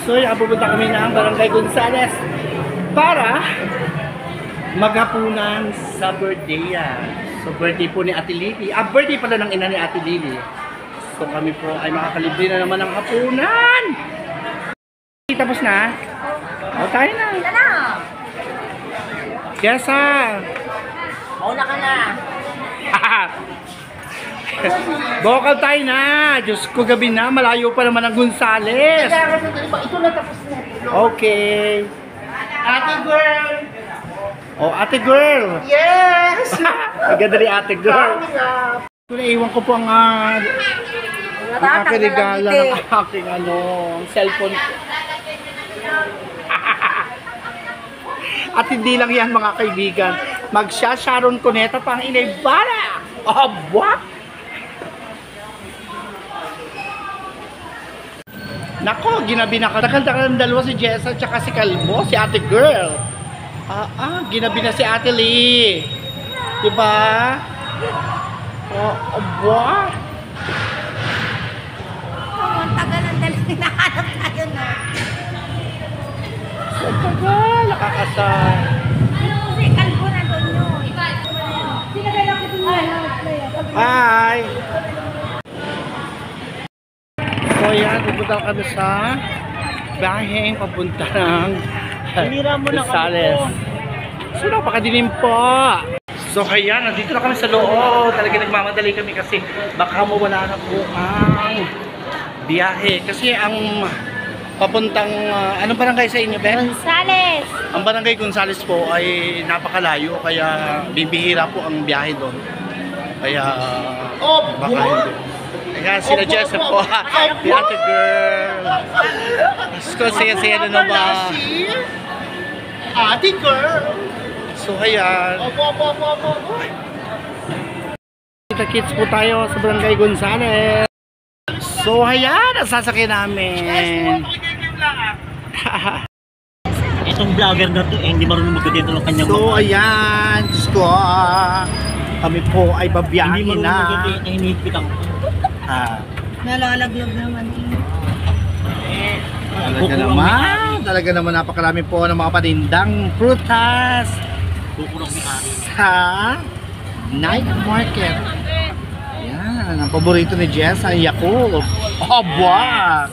So, pupunta kami ng Barangay Gonzales para maghapunan sa birthday yan. So, birthday po ni Ate Lily. Birthday pala ng ina ni Ate Lily. So, kami po ay makakalibre na naman ng hapunan. Tapos na? O, tayo na. Kesa. Mauna ka na. Bokal tayo na. Diyos ko, gabi na. Malayo pa naman ang Gonzales. Ito na tapos na. Okay. Ate girl. Oh, ate girl. Yes. Ang ganda ni ate girl. Ito na, iwan ko po ang aking regala ng aking cellphone. At hindi lang yan mga kaibigan. Magsha-Sharon Cuneta pa ang inay bala. Oh, what? Nako, ginabi na ka. Nakaldakal ng dalawa si Jessa at saka si Kalbo, si ate girl. Ginabi na si Ate Lee. Diba? Oh, what? Ang tagal ng dalawa. Hinahanap tayo na. So, tagal. Nakakasal. Si Kalbo na doon yun. Sinagay ako doon. Hi! So yan, pupunta kami sa baheng papunta ng Gonzales. So napakadilim po. So kaya, nandito na kami sa loob. Talaga nagmamadali kami kasi baka mawala na po ang biyahe. Kasi ang papuntang, anong barangay sa inyo, Ben? Gonzales. Ang barangay Gonzales po ay napakalayo. Kaya bibihira po ang biyahe doon. Kaya baka hindi. Kaya sila Jessa po, the ate girl. So, saya-saya na naman. Ate girl. So, ayan. Kita-kits po tayo sa Barangay Gonzales. So, ayan, nasasakyan namin. Itong vlogger na to, hindi marunong magkadito ng kanyang So, ayan. Diyos ko, kami po ay babiyahin hindi marunong na. magkadito, hinihigpit ako. Nalalaglag naman. Talaga naman napakarami po ng mga panindang prutas sa night market. Yan, ang paborito ni Jess ay Yakult. Oh, buwan!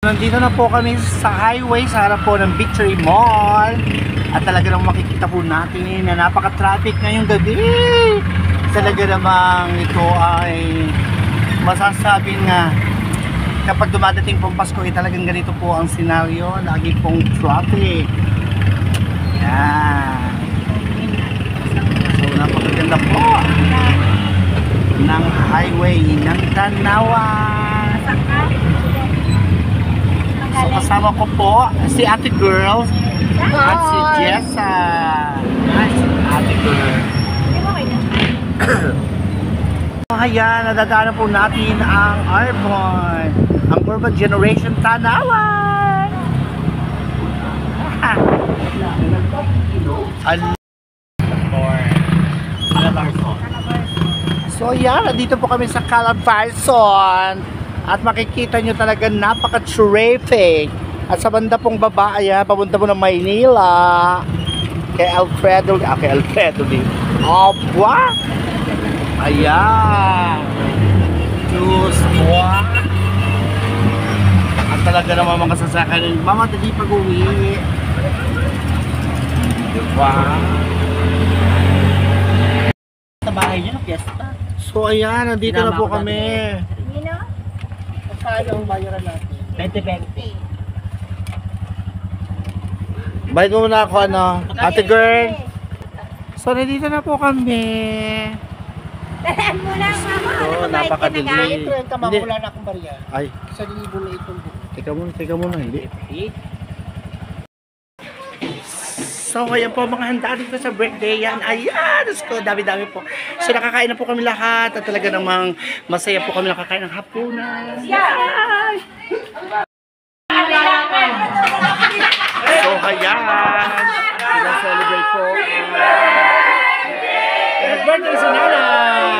Nandito na po kami sa highway sa harap po ng Victory Mall. At talaga namang makikita po natin na napaka-traffic ngayong gabi. Talaga namang ito ay masasabing kapag dumadating pong Pasko ay talagang ganito po ang senaryo. Lagi pong traffic. Yan. So napakaganda po ng highway ng Tanawan. So kasama ko po si Ate Girl at si Jessa. Ate Girl. Ayan, nadadaanan po natin ang Urban Generation Tanawan. So yan, nandito po kami sa Calabarzon. At makikita nyo talaga napaka-terrific. At sa banda pong baba, ayan, papunta po ng Maynila. Kay Alfredo din. Opa! Ayan! Diyos ko! At talaga naman mga sasakyan, mamadali pag-uwi. Diba? Sa bahay niyo, fiesta. So ayan, nandito na po kami. Nino? Kaya ang bayaran natin. 20-20. Bayad mo muna ako Ate Girl. So nandito na po kami. Dalaan mo lang ako. So napakadali. Wala na akong barya. Ay, 1,000 na itong teka muna, hindi. So, ayan po mga handa dito sa birthday yan. Ayan, Diyos ko, dami-dami po. So, nakakain na po kami lahat at talaga namang masaya po kami nakakain ng hapunan. Yan! So, ayan. Pina-celebrate po. Birthday si Nanay!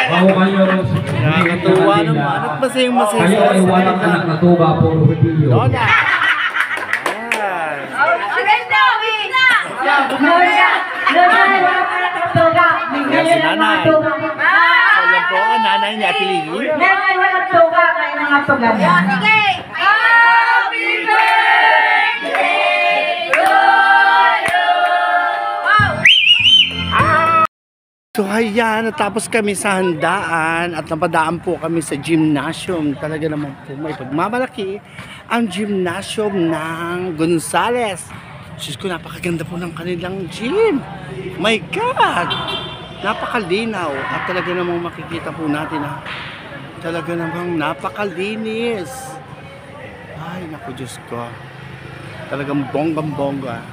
Ako kayo. Nakakatuwa naman. At masayang-masaya. Kayo ay walang anak na tuba, puro hudilyo. Lola! Yan si nanay. So yan po ang nanay ni Ate Lily. Sige! Happy birthday to you! So ayan, natapos kami sa handaan at napadaan po kami sa gymnasium. Talaga naman po may pagmamalaki ang gymnasium ng Gonzales. Diyos ko, napakaganda po ng kanilang gym. My God! Napakalinaw at talaga namang makikita po natin ha. Talaga namang napakalinis. Ay, naku Diyos ko. Talagang bonggang-bongga.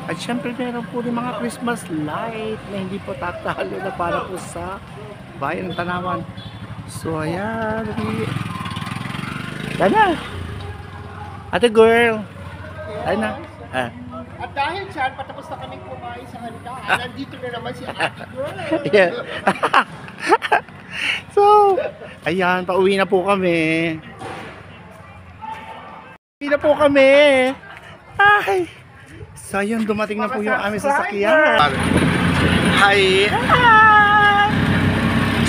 At syempre meron po rin mga Christmas light na hindi po tatalo na para po sa bayan ng Tanawan. So ayan. Tana. Ate girl. Ay na. At dahil dyan, patapos na kaming kumain sa handaan, nandito na naman si Ate Girl. Yeah. So, ayan, pauwi na po kami. Pauwi na po kami. Ay. So, ayun, dumating na po yung aming sasakyan. Hi.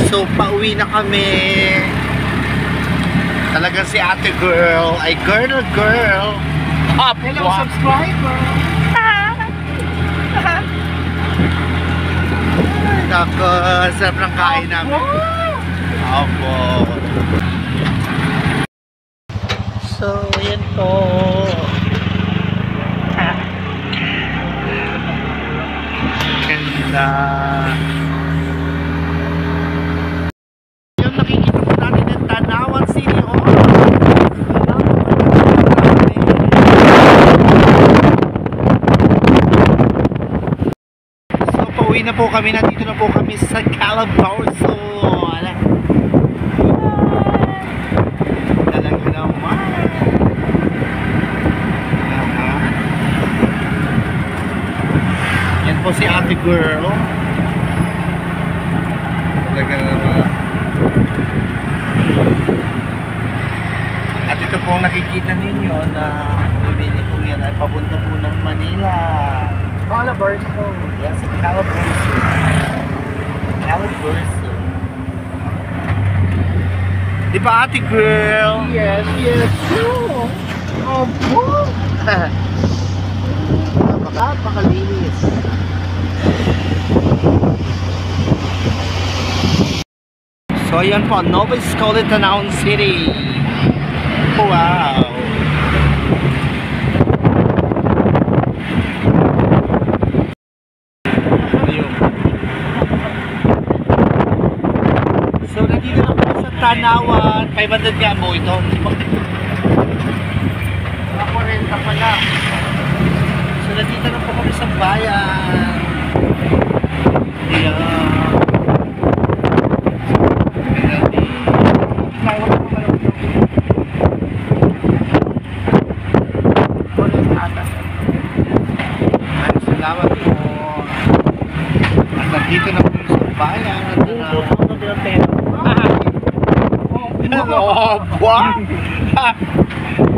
So, pauwi na kami. Talagang si Ate Girl ay girl. Hello, subscriber! Nako, sarap ng kain namin. Opo. So, yan po. Ganda. Yung nakikita po natin ng Tanawan City Hall. So, pauwi na po kami. Nandito na po kami sa Calabarzon. Talaga naman. Yan po si Ate Girl. Talaga naman. At ito po nakikita ninyo na bumili po yan ay papunta po ng Manila. Calabarzon. Yes, Calabarzon. Di ba Ate Girl? Yes. Opo. Napakalinis. So ayan po, Nova Scarlet Tanawan City. Wow. So nandito na po sa Tanawan. 500 nga mo ito. 40 pala. So nandito na po kami sa bayan. Ayan. Salamat po. At nandito na po sa bayan. Oh, buwan!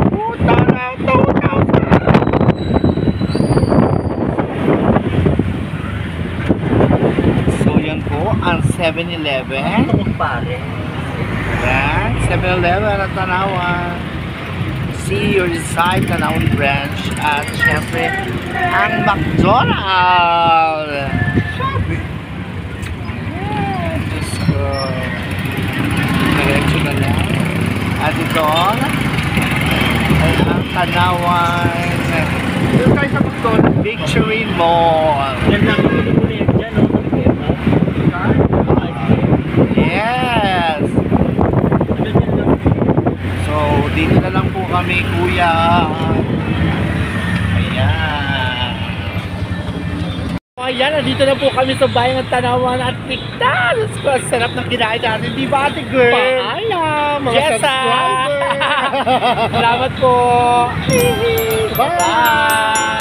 Puta na, 2,000! So yan po ang 7-Eleven. Yan, 7-Eleven at Tanawan. See your side Tanawan branch. At syempre ang McDonald's. Diyos ko. Diretso na lang. At ito ay ang Tanawan Doon tayo sa McDonald's. Victory Mall. Yan lang ang pinuli dyan, no? Yes! So, dito na lang po kami, kuya. Ayan. Ayan, nandito na po kami sa bayan ng Tanawan at McDonald's. Sarap ng kinain natin, di ba Ate Girl? Paalam, mga Jessa! subscriber! Salamat po! Bye! Bye!